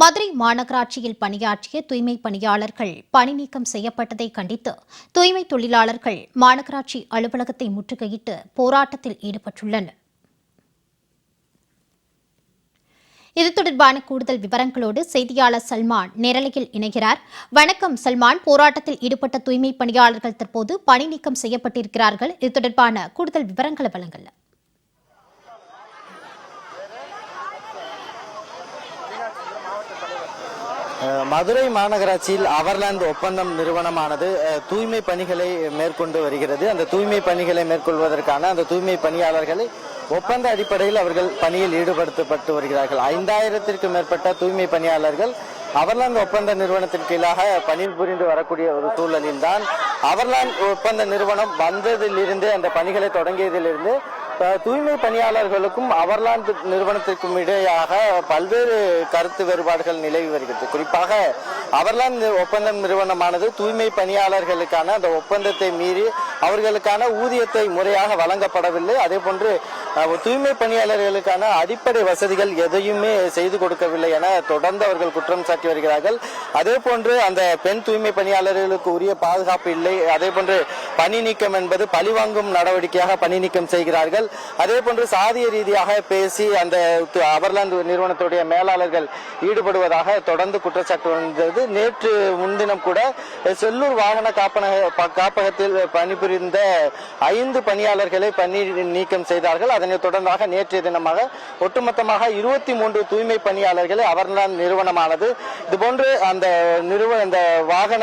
மதுரை மாநகராட்சியில் பணியாற்றிய தூய்மை பணியாளர்கள் பணி நீக்கம் செய்யப்பட்டதை கண்டித்து தூய்மை தொழிலாளர்கள் மாநகராட்சி அலுவலகத்தை முற்றுகையிட்டு போராட்டத்தில் ஈடுபட்டுள்ளனர். இது தொடர்பான கூடுதல் விவரங்களோடு செய்தியாளர் சல்மான் நேரலையில் இணைகிறார். வணக்கம் சல்மான், போராட்டத்தில் ஈடுபட்ட தூய்மை பணியாளர்கள் தற்போது பணி நீக்கம் செய்யப்பட்டிருக்கிறார்கள். இது தொடர்பான கூடுதல் விவரங்களை வழங்கல. மதுரை மாநகராட்சியில் அவர்லாந்து ஒப்பந்தம் நிறுவனமானது தூய்மை பணிகளை மேற்கொண்டு வருகிறது. அந்த தூய்மை பணிகளை மேற்கொள்வதற்கான அந்த தூய்மை பணியாளர்களை ஒப்பந்த அடிப்படையில் அவர்கள் பணியில் ஈடுபடுத்தப்பட்டு வருகிறார்கள். 5000த்திற்கும் மேற்பட்ட தூய்மை பணியாளர்கள் அவர்லாந்து ஒப்பந்த நிறுவனத்தின் கீழாக பணிபுரிந்து வரக்கூடிய ஒரு சூழலில் தான் அவர்லாந்து ஒப்பந்த நிறுவனம் வந்ததிலிருந்து அந்த பணிகளை தொடங்கியதிலிருந்து தூய்மை பணியாளர்களுக்கும் அவர்லாந்து நிறுவனத்திற்கும் இடையாக பல்வேறு கருத்து வேறுபாடுகள் நிலவி வருகிறது. குறிப்பாக அவர்லாந்து ஒப்பந்த நிறுவனமானது தூய்மை பணியாளர்களுக்கான அந்த ஒப்பந்தத்தை மீறி அவர்களுக்கான ஊதியத்தை முறையாக வழங்கப்படவில்லை. அதே போன்று தூய்மை பணியாளர்களுக்கான அடிப்படை வசதிகள் எதையுமே செய்து கொடுக்கவில்லை என தொடர்ந்து அவர்கள் குற்றம் சாட்டி வருகிறார்கள். அதே போன்று அந்த பெண் தூய்மை பணியாளர்களுக்கு உரிய பாதுகாப்பு இல்லை. அதே போன்று பணி நீக்கம் என்பது பழிவாங்கும் நடவடிக்கையாக பணி நீக்கம் செய்கிறார்கள். அதே போன்று சாதிய ரீதியாக பேசி அந்த அவர்லாந்து நிறுவனத்துடைய மேலாளர்கள் ஈடுபடுவதாக தொடர்ந்து குற்றச்சாட்டு வந்தது. நேற்று முன்தினம் கூட செல்லூர் வாகன காப்பகத்தில் பணிபுரிந்த 5 பணியாளர்களை பணி நீக்கம் செய்தார்கள். அதனைத் தொடர்ந்தாக நேற்றைய தினமாக ஒட்டுமொத்தமாக 23 தூய்மை பணியாளர்களை அவர்லாந்து நிறுவனமானது இதுபோன்று அந்த வாகன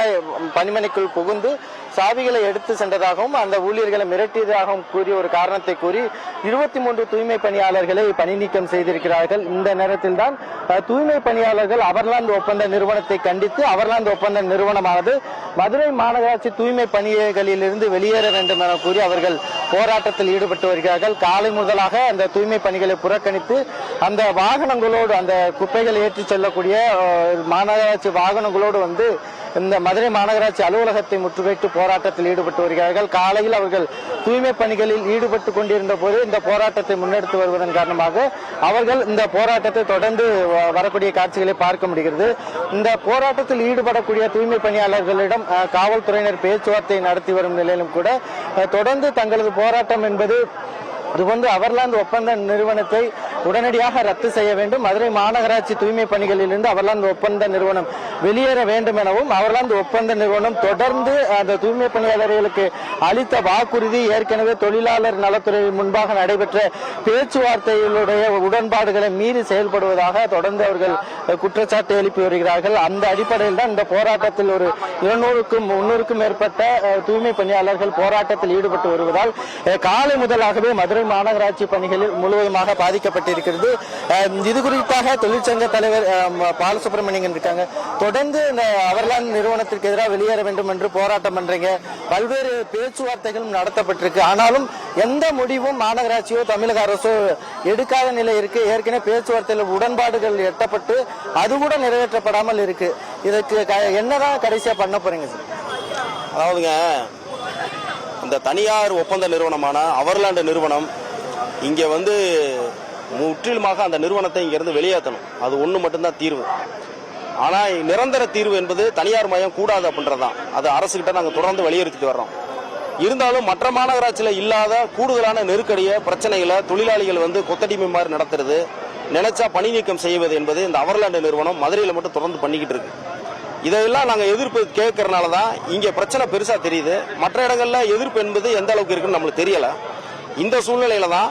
பணிமனைக்குள் புகுந்து சாவிகளை எடுத்து சென்றதாகவும் அந்த ஊழியர்களை மிரட்டியதாகவும் கூறிய ஒரு காரணத்தை கூறி 23 தூய்மை பணியாளர்களை பணி நீக்கம் செய்திருக்கிறார்கள். இந்த நேரத்தில் தான் தூய்மை பணியாளர்கள் அவர்லாந்து ஒப்பந்த நிறுவனத்தை கண்டித்து அவர்லாந்து ஒப்பந்த நிறுவனமானது மதுரை மாநகராட்சி தூய்மை பணிகளிலிருந்து வெளியேற வேண்டும் என கூறி அவர்கள் போராட்டத்தில் ஈடுபட்டு வருகிறார்கள். காலை முதலாக அந்த தூய்மை பணிகளை புறக்கணித்து அந்த வாகனங்களோடு அந்த குப்பைகளை ஏற்றிச் செல்லக்கூடிய மாநகராட்சி வாகனங்களோடு வந்து இந்த மதுரை மாநகராட்சி அலுவலகத்தை முற்றுகையிட்டு போராட்டத்தில் ஈடுபட்டு வருகிறார்கள். காலையில் அவர்கள் தூய்மை பணிகளில் ஈடுபட்டு கொண்டிருந்த போது இந்த போராட்டத்தை முன்னெடுத்து வருவதன் காரணமாக அவர்கள் இந்த போராட்டத்தை தொடர்ந்து வரக்கூடிய காட்சிகளை பார்க்க முடிகிறது. இந்த போராட்டத்தில் ஈடுபடக்கூடிய தூய்மை பணியாளர்களிடம் காவல்துறையினர் பேச்சுவார்த்தை நடத்தி வரும் நிலையிலும் கூட தொடர்ந்து தங்களது போராட்டம் என்பது அதுபோன்று அவர்லாந்து ஒப்பந்த நிறுவனத்தை உடனடியாக ரத்து செய்ய வேண்டும், மதுரை மாநகராட்சி தூய்மை பணிகளிலிருந்து அவர்லாந்து ஒப்பந்த நிறுவனம் வெளியேற வேண்டும் எனவும் அவர்லாந்து ஒப்பந்த நிறுவனம் தொடர்ந்து அந்த தூய்மை பணியாளர்களுக்கு அளித்த வாக்குறுதி ஏற்கனவே தொழிலாளர் நலத்துறை முன்பாக நடைபெற்ற பேச்சுவார்த்தைகளுடைய உடன்பாடுகளை மீறி செயல்படுவதாக தொடர்ந்து அவர்கள் குற்றச்சாட்டு எழுப்பி வருகிறார்கள். அந்த அடிப்படையில் தான் இந்த போராட்டத்தில் ஒரு 200க்கும் மேற்பட்ட தூய்மை பணியாளர்கள் போராட்டத்தில் ஈடுபட்டு வருவதால் காலை முதலாகவே மதுரை மாநகராட்சி பணிகளில் முழுவதுமாக பாதிக்கப்பட்டிருக்கிறது. இது குறிப்பாக தொழிற்சங்க தலைவர் பாலசுப்ரமணியன் இருக்காங்க. தொடர்ந்து இந்த அவர்லாந்து நிறுவனத்திற்கு எதிராக வெளியேற வேண்டும் என்று போராட்டம் பண்றீங்க, பல்வேறு பேச்சுவார்த்தைகளும் நடத்தப்பட்டிருக்கு. ஆனாலும் எந்த முடிவும் மாநகராட்சியோ தமிழக அரசோ எடுக்காத நிலை இருக்கு. ஏற்கனவே பேச்சுவார்த்தையில் உடன்பாடுகள் எட்டப்பட்டு அது கூட நிறைவேற்றப்படாமல் இருக்கு. இதற்கு என்னதான் கடைசியா பண்ண போறீங்க சார்? அதாவதுங்க, இந்த தனியார் ஒப்பந்த நிறுவனமான அவர்லாந்து நிறுவனம் இங்கே வந்து முற்றிலுமாக அந்த நிறுவனத்தை இங்கிருந்து வெளியேற்றணும். அது ஒன்று மட்டும்தான் தீர்வு. ஆனால் நிரந்தர தீர்வு என்பது தனியார் மயம் கூடாது அப்படின்றதான். அது அரசுகிட்ட நாங்கள் தொடர்ந்து வலியுறுத்திட்டு வர்றோம். இருந்தாலும் மற்ற மாநகராட்சியில் இல்லாத கூடுதலான நெருக்கடியை பிரச்சனைகளை தொழிலாளிகள் வந்து கொத்தடிமை மாதிரி நடத்துறது, நினைச்சா பணி நீக்கம் செய்வது என்பது இந்த அவர்லாந்து நிறுவனம் மதுரையில் மட்டும் தொடர்ந்து பண்ணிக்கிட்டு இருக்கு. இதையெல்லாம் நாங்கள் எதிர்ப்பு கேட்கறதுனால தான் இங்கே பிரச்சனை பெருசாக தெரியுது. மற்ற இடங்களில் எதிர்ப்பு என்பது எந்த அளவுக்கு இருக்குன்னு நம்மளுக்கு தெரியல. இந்த சூழ்நிலையில தான்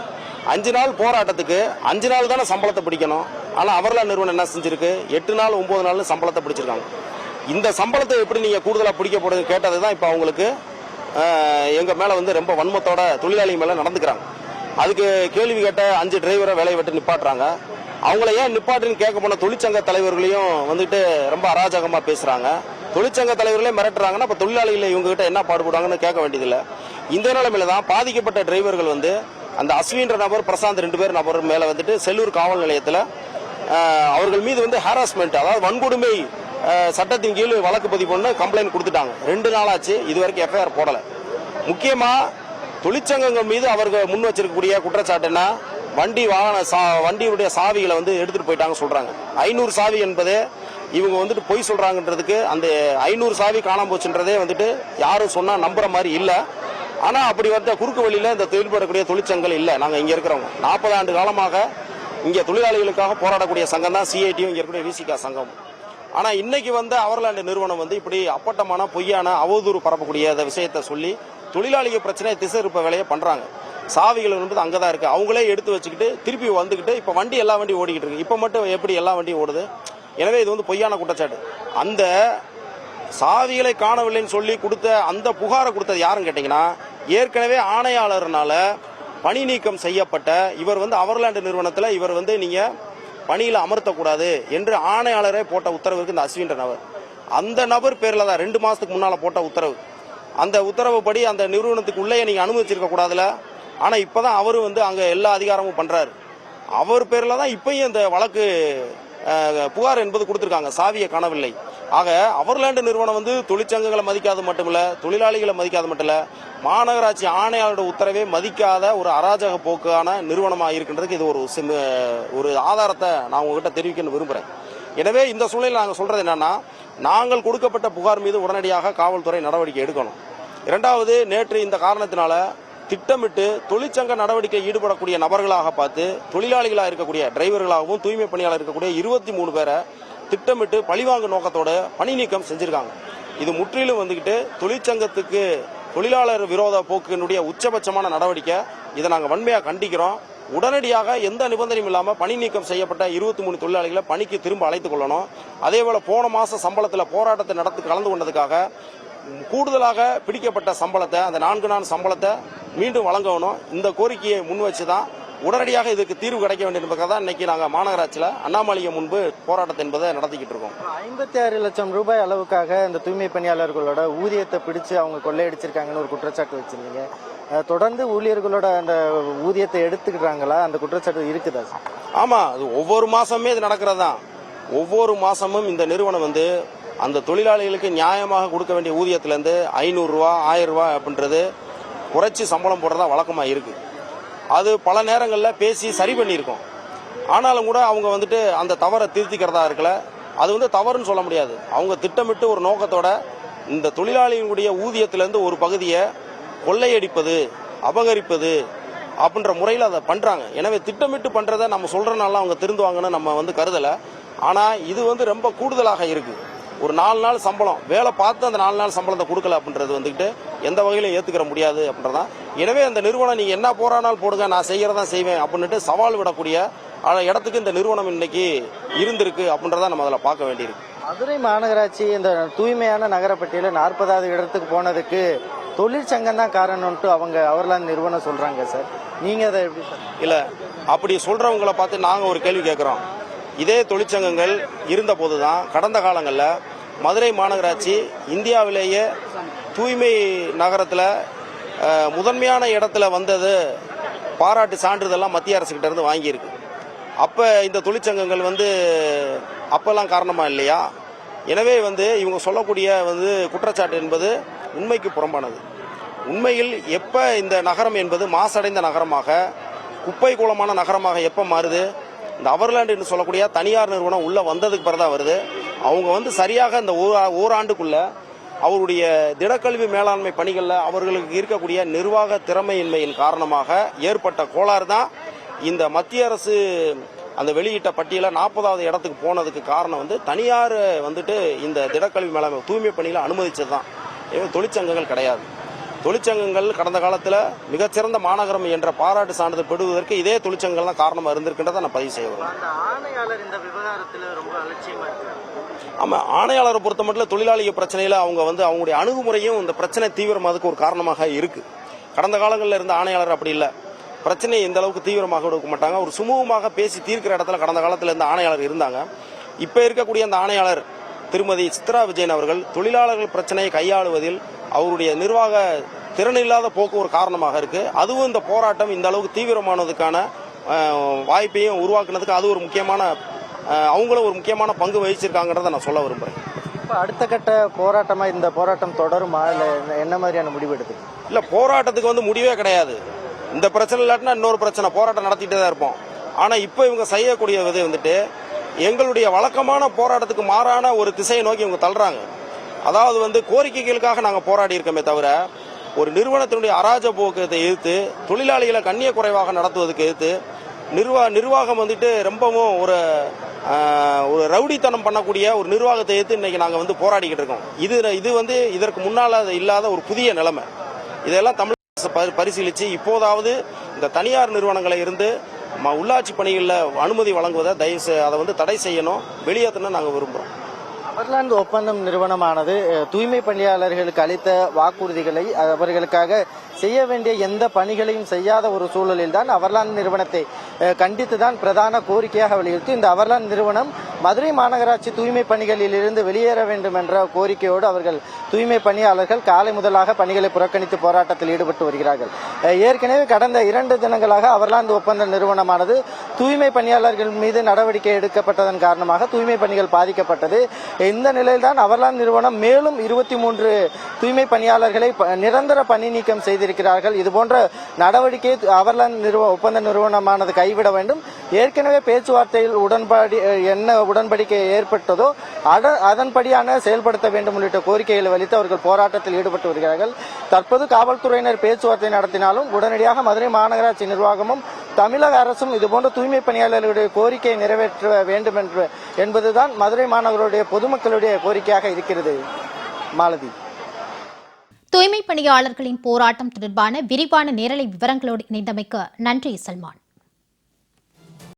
5 நாள் போராட்டத்துக்கு 5 நாள் தானே சம்பளத்தை பிடிக்கணும். ஆனால் அவர்லாந்து நிறுவனம் என்ன செஞ்சிருக்கு, 8 நாள் 9 நாள் சம்பளத்தை பிடிச்சிருக்காங்க. இந்த சம்பளத்தை எப்படி நீங்கள் கூடுதலாக பிடிக்க போடுறது கேட்டது தான் இப்போ அவங்களுக்கு எங்கள் மேலே வந்து ரொம்ப வன்மத்தோட தொழிலாளி மேலே நடந்துக்கிறாங்க. அதுக்கு கேள்வி கேட்ட 5 டிரைவரை வேலையை விட்டு நிப்பாட்டுறாங்க. அவங்கள ஏன் நிப்பாட்டுன்னு கேட்க போன தொழிற்சங்க தலைவர்களையும் வந்துட்டு ரொம்ப அராஜகமாக பேசுகிறாங்க. தொழிற்சங்க தலைவர்களே மிரட்டுறாங்கன்னா அப்போ தொழிலாளிகளை இவங்க கிட்ட என்ன பாடுபடுவாங்கன்னு கேட்க வேண்டியதில்லை. இந்த நிலைமையில தான் பாதிக்கப்பட்ட டிரைவர்கள் வந்து அந்த அஸ்வின்ற நபர், பிரசாந்த் 2 பேர் நபர் மேலே வந்துட்டு செல்லூர் காவல் நிலையத்தில் அவர்கள் மீது வந்து ஹாராஸ்மெண்ட், அதாவது வன்கொடுமை சட்டத்தின் கீழ் வழக்கு பதிவு பண்ண கம்ப்ளைண்ட் கொடுத்துட்டாங்க. 2 நாளாச்சு, இது வரைக்கும் எஃப்ஐஆர் போடலை. முக்கியமாக தொழிற்சங்கங்கள் மீது அவர்கள் முன் வச்சிருக்கக்கூடிய குற்றச்சாட்டுன்னா வண்டியுடைய சாவிகளை வந்து எடுத்துட்டு போயிட்டாங்க சொல்றாங்க. 500 சாவி என்பது இவங்க வந்துட்டு பொய் சொல்றாங்கன்றதுக்கு அந்த 500 சாவி காணாம போச்சுன்றதே வந்துட்டு யாரும் சொன்னா நம்புற மாதிரி இல்ல. ஆனா அப்படி வந்த குறுக்கு வழியில இந்த செயல்படக்கூடிய தொழிற்சங்கங்கள் இல்ல. நாங்க இங்க இருக்கிறவங்க 40 ஆண்டு காலமாக இங்க தொழிலாளிகளுக்காக போராடக்கூடிய சங்கம் தான் சிஐடியும் இங்க இருக்கக்கூடிய விசிகா சங்கம். ஆனா இன்னைக்கு வந்த அவர்லாண்டு நிறுவனம் வந்து இப்படி அப்பட்டமான பொய்யான அவதூறு பரப்பக்கூடிய விஷயத்தை சொல்லி தொழிலாளிகள் பிரச்சனையை திசை இருப்ப வேலையை பண்றாங்க. சாவிகள் என்பது அங்கதான் இருக்கு, அவங்களே எடுத்து வச்சுக்கிட்டு திருப்பி வந்துகிட்டு இப்ப வண்டி எல்லா வண்டியும் ஓடிக்கிட்டு இருக்கு. இப்ப மட்டும் எப்படி எல்லா வண்டியும் ஓடுது? எனவே இது வந்து பொய்யான குற்றச்சாட்டு. அந்த சாவிகளை காணவில்லைன்னு சொல்லி கொடுத்த அந்த புகாரை கொடுத்தது யாருன்னு கேட்டீங்கன்னா, ஏற்கனவே ஆணையாளர்னால பணி நீக்கம் செய்யப்பட்ட இவர் வந்து அவர்லாண்டு நிறுவனத்தில் இவர் வந்து நீங்க பணியில அமர்த்தக்கூடாது என்று ஆணையாளரே போட்ட உத்தரவு இருக்கு. இந்த அஸ்வின்ற நபர், அந்த நபர் பேர்ல தான் 2 மாசத்துக்கு முன்னால போட்ட உத்தரவு. அந்த உத்தரவு படி அந்த நிறுவனத்துக்கு உள்ளே நீங்க அனுமதிச்சிருக்க கூடாதுல. ஆனா இப்பதான் அவரு வந்து அங்க எல்லா அதிகாரமும் பண்றாரு. அவர் பேர்ல தான் இப்பயும் இந்த வழக்கு புகார் என்பது கொடுத்திருக்காங்க, சாவியை காணவில்லை. ஆக அவர்லாண்டு நிறுவனம் வந்து தொழிற்சங்கங்களை மதிக்காது மட்டுமில்ல, தொழிலாளிகளை மதிக்காது மட்டும் இல்ல, மாநகராட்சி ஆணையாளரோட உத்தரவே மதிக்காத ஒரு அராஜக போக்கான நிறுவனமாக இருக்கின்றதுக்கு இது ஒரு ஆதாரத்தை நான் உங்ககிட்ட தெரிவிக்கணும்னு விரும்புறேன். எனவே இந்த சூழ்நிலையில் நாங்கள் சொல்றது என்னன்னா, நாங்கள் கொடுக்கப்பட்ட புகார் மீது உடனடியாக காவல்துறை நடவடிக்கை எடுக்கணும். இரண்டாவது, நேற்று இந்த காரணத்தினால திட்டமிட்டு தொழிற்சங்க நடவடிக்கை ஈடுபடக்கூடிய நபர்களாக பார்த்து தொழிலாளிகளாக இருக்கக்கூடிய டிரைவர்களாகவும் தூய்மை பணியாளர் இருக்கக்கூடிய 23 பேரை திட்டமிட்டு பழிவாங்கும் நோக்கத்தோட பணி நீக்கம் செஞ்சிருக்காங்க. இது முற்றிலும் வந்துகிட்டு தொழிற்சங்கத்துக்கு தொழிலாளர் விரோத போக்கினுடைய உச்சபட்சமான நடவடிக்கை. இதை நாங்கள் வன்மையாக கண்டிக்கிறோம். உடனடியாக எந்த நிபந்தனையும் இல்லாமல் பணி நீக்கம் செய்யப்பட்ட 23 தொழிலாளிகளை பணிக்கு திரும்ப அழைத்துக் கொள்ளணும். அதே போல போன மாச சம்பளத்தில் போராட்டத்தை நடத்தி கலந்து கொண்டதுக்காக கூடுதலாக பிடிக்கப்பட்ட சம்பளத்தை, அந்த 4 நாள் சம்பளத்தை மீண்டும் வழங்கணும். இந்த கோரிக்கையை முன் வச்சுதான் உடனடியாக இதுக்கு தீர்வு கிடைக்க வேண்டும் என்பதற்காக தான் இன்னைக்கு நாங்கள் மாநகராட்சியில் அண்ணாமலையை முன்பு போராட்டத்தை என்பதை நடத்திக்கிட்டு இருக்கோம். 56 லட்சம் ரூபாய் அளவுக்காக இந்த தூய்மை பணியாளர்களோட ஊதியத்தை பிடிச்சு அவங்க கொள்ளையடிச்சிருக்காங்கன்னு ஒரு குற்றச்சாட்டு வச்சிருந்தீங்க. தொடர்ந்து ஊழியர்களோட அந்த ஊதியத்தை எடுத்துக்கிறாங்களா? அந்த குற்றச்சாட்டு இருக்குதா? ஆமா, அது ஒவ்வொரு மாசமே இது நடக்கிறது தான். ஒவ்வொரு மாசமும் இந்த நிறுவனம் வந்து அந்த தொழிலாளிகளுக்கு நியாயமாக கொடுக்க வேண்டிய ஊதியத்திலேருந்து 500 ரூபா 1000 ரூபா அப்படின்றது குறைச்சி சம்பளம் போடுறதா வழக்கமாக இருக்கு. அது பல நேரங்களில் பேசி சரி பண்ணியிருக்கோம். ஆனாலும் கூட அவங்க வந்துட்டு அந்த தவறை திருத்திக்கிறதா இருக்கல. அது வந்து தவறுன்னு சொல்ல முடியாது. அவங்க திட்டமிட்டு ஒரு நோக்கத்தோட இந்த தொழிலாளிகளுடைய ஊதியத்திலேருந்து ஒரு பகுதியை கொள்ளையடிப்பது, அபகரிப்பது அப்படின்ற முறையில் அதை பண்றாங்க. எனவே திட்டமிட்டு பண்றதை நம்ம சொல்றதுனால அவங்க திருந்துவாங்கன்னு நம்ம வந்து கருதலை. ஆனா இது வந்து ரொம்ப கூடுதலாக இருக்கு. ஒரு 4 நாள் சம்பளம் வேலை பார்த்து அந்த 4 நாள் சம்பளத்தை கொடுக்கல அப்படின்றது வந்துட்டு எந்த வகையிலும் ஏத்துக்கிற முடியாது அப்படின்றதான். எனவே அந்த நிறுவனம் நீங்க என்ன போராடினாலும் போடுங்க, நான் செய்யறதா செய்வேன் அப்படின்ட்டு சவால் விடக்கூடிய இடத்துக்கு இந்த நிறுவனம் இன்னைக்கு இருந்திருக்கு அப்படின்றத நம்ம அதில் பார்க்க வேண்டியிருக்கு. மதுரை மாநகராட்சி இந்த தூய்மையான நகரப்பட்டியல 40வது இடத்துக்கு போனதுக்கு தொழிற்சங்கம் தான் காரணம்ட்டு அவங்க அவர்லாந்து நிறுவனம் சொல்றாங்க சார். நீங்க அதை எப்படி சார்? இல்ல, அப்படி சொல்றவங்களை பார்த்து நாங்க ஒரு கேள்வி கேட்கிறோம். இதே தொழிற்சங்கங்கள் இருந்த போதுதான் கடந்த காலங்களில் மதுரை மாநகராட்சி இந்தியாவிலேயே தூய்மை நகரத்தில் முதன்மையான இடத்துல வந்தது பாராட்டு சான்றிதழெல்லாம் மத்திய அரசுகிட்ட இருந்து வாங்கியிருக்கு. அப்போ இந்த தொழிற்சங்கங்கள் வந்து அப்பெல்லாம் காரணமா இல்லையா? எனவே வந்து இவங்க சொல்லக்கூடிய வந்து குற்றச்சாட்டு என்பது உண்மைக்கு புறம்பானது. உண்மையில் எப்போ இந்த நகரம் என்பது மாசடைந்த நகரமாக, குப்பை கூலமான நகரமாக எப்போ மாறுது? இந்த அவர்லாண்டு என்று சொல்லக்கூடிய தனியார் நிறுவனம் உள்ள வந்ததுக்கு பிறகுதான் வருது. அவங்க வந்து சரியாக இந்த ஓராண்டுக்குள்ள அவருடைய திடக்கல்வி மேலாண்மை பணிகளில் அவர்களுக்கு இருக்கக்கூடிய நிர்வாக திறமையின்மையின் காரணமாக ஏற்பட்ட கோளாறு தான் இந்த மத்திய அரசு அந்த வெளியிட்ட பட்டியல 40வது இடத்துக்கு போனதுக்கு காரணம் வந்து தனியார் வந்துட்டு இந்த திடக்கல்வி மேலாண்மை தூய்மை பணிகளை அனுமதிச்சது தான். தொழிற்சங்கங்கள் கிடையாது. தொழிற்சங்கங்கள் கடந்த காலத்தில் மிகச்சிறந்த மாநகரம் என்ற பாராட்டு சான்றிதழ் பெறுவதற்கு இதே தொழிற்சங்கங்கள் தான் காரணமாக இருந்திருக்கின்றதை நான் பதிவு செய்ய வரேன். ஆணையாளர் இந்த விவகாரத்தில் ரொம்ப அலட்சியமா இருக்கு. ஆமா, ஆணையாளரை பொறுத்த மட்டும் தொழிலாளிகள் பிரச்சனையில அவங்க வந்து அவங்களுடைய அணுகுமுறையும் இந்த பிரச்சனை தீவிரமானதுக்கு ஒரு காரணமாக இருக்கு. கடந்த காலங்களில் இருந்த ஆணையாளர் அப்படி இல்லை. பிரச்சனையை எந்த அளவுக்கு தீவிரமாக எடுக்க மாட்டாங்க. ஒரு சுமூகமாக பேசி தீர்க்கிற இடத்துல கடந்த காலத்தில் இருந்த ஆணையாளர் இருந்தாங்க. இப்ப இருக்கக்கூடிய அந்த ஆணையாளர் திருமதி சித்ரா விஜயன் அவர்கள் தொழிலாளர்கள் பிரச்சனையை கையாளுவதில் அவருடைய நிர்வாக திறனில்லாத போக்கு ஒரு காரணமாக இருக்கு. அதுவும் இந்த போராட்டம் இந்த அளவுக்கு தீவிரமானதுக்கான வாய்ப்பையும் உருவாக்குனதுக்கு அது ஒரு முக்கியமான அவங்களும் ஒரு முக்கியமான பங்கு வகிச்சிருக்காங்கன்றதை நான் சொல்ல விரும்புறேன். இப்போ அடுத்த கட்ட போராட்டமா இந்த போராட்டம் தொடருமா இல்லை என்ன மாதிரியான முடிவு எடுத்து? இல்ல, போராட்டத்துக்கு வந்து முடிவே கிடையாது. இந்த பிரச்சனை இல்லாட்டினா இன்னொரு பிரச்சனை போராட்டம் நடத்திட்டே தான் இருப்போம். ஆனா இப்போ இவங்க செய்யக்கூடிய விதை வந்துட்டு எங்களுடைய வழக்கமான போராட்டத்துக்கு மாறான ஒரு திசையை நோக்கி இவங்க தள்ளுறாங்க. அதாவது வந்து கோரிக்கைகளுக்காக நாங்கள் போராடி இருக்கோமே தவிர ஒரு நிறுவனத்தினுடைய அராஜ போக்கத்தை எதிர்த்து தொழிலாளிகளை கண்ணிய குறைவாக நடத்துவதற்கு எதிர்த்து நிர்வாகம் வந்துட்டு ரொம்பவும் ஒரு ரவுடித்தனம் பண்ணக்கூடிய ஒரு நிர்வாகத்தை எதிர்த்து இன்னைக்கு நாங்கள் வந்து போராடிக்கிட்டு இருக்கோம். இது வந்து இதற்கு முன்னால் இல்லாத ஒரு புதிய நிலைமை. இதெல்லாம் தமிழக அரசு பரிசீலித்து இப்போதாவது இந்த தனியார் நிறுவனங்களை இருந்து உள்ளாட்சி பணிகளில் அனுமதி வழங்குவதை அதை வந்து தடை செய்யணும், வெளியேற்றணும் நாங்கள் விரும்புகிறோம். அவர்லாந்து ஒப்பந்தம் நிறுவனமானது தூய்மை பணியாளர்களுக்கு அளித்த வாக்குறுதிகளை அவர்களுக்காக செய்ய வேண்டிய எந்த பணிகளையும் செய்யாத ஒரு சூழலில் தான் அவர்லாந்து நிறுவனத்தை கண்டித்துதான் பிரதான கோரிக்கையாக வலியுறுத்தி இந்த அவர்லாந்து நிறுவனம் மதுரை மாநகராட்சி தூய்மை பணிகளில் இருந்து வெளியேற வேண்டும் என்ற கோரிக்கையோடு அவர்கள் தூய்மை பணியாளர்கள் காலை முதலாக பணிகளை புறக்கணித்து போராட்டத்தில் ஈடுபட்டு வருகிறார்கள். ஏற்கனவே கடந்த 2 தினங்களாக அவர்லாந்து ஒப்பந்த நிறுவனமானது தூய்மை பணியாளர்கள் மீது நடவடிக்கை எடுக்கப்பட்டதன் காரணமாக தூய்மை பணிகள் பாதிக்கப்பட்டது. இந்த நிலையில்தான் அவர்லாந்து நிறுவனம் மேலும் 23 தூய்மை பணியாளர்களை நிரந்தர பணி நீக்கம் செய்திருக்கிறார்கள். இதுபோன்ற நடவடிக்கை அவர்லாந்து ஒப்பந்த நிறுவனமானது கைவிட வேண்டும். ஏற்கனவே பேச்சுவார்த்தையில் உடன்படிக்கை ஏற்பட்டதோ அதன்படியான செயல்படுத்த வேண்டும் உள்ளிட்ட கோரிக்கைகளை வலித்து அவர்கள் போராட்டத்தில் ஈடுபட்டு வருகிறார்கள். தற்போது காவல்துறையினர் பேச்சுவார்த்தை நடத்தினாலும் உடனடியாக மதுரை மாநகராட்சி நிர்வாகமும் தமிழக அரசும் இதுபோன்ற தூய்மை பணியாளர்களுடைய கோரிக்கையை நிறைவேற்ற வேண்டும் என்பதுதான் மதுரை மாநகருடைய பொதுமக்களுடைய கோரிக்கையாக இருக்கிறது. மாலதி, தூய்மை பணியாளர்களின் போராட்டம் தொடர்பான விரிவான நேரலை விவரங்களோடு இணைந்தமைக்கு நன்றி சல்மான்.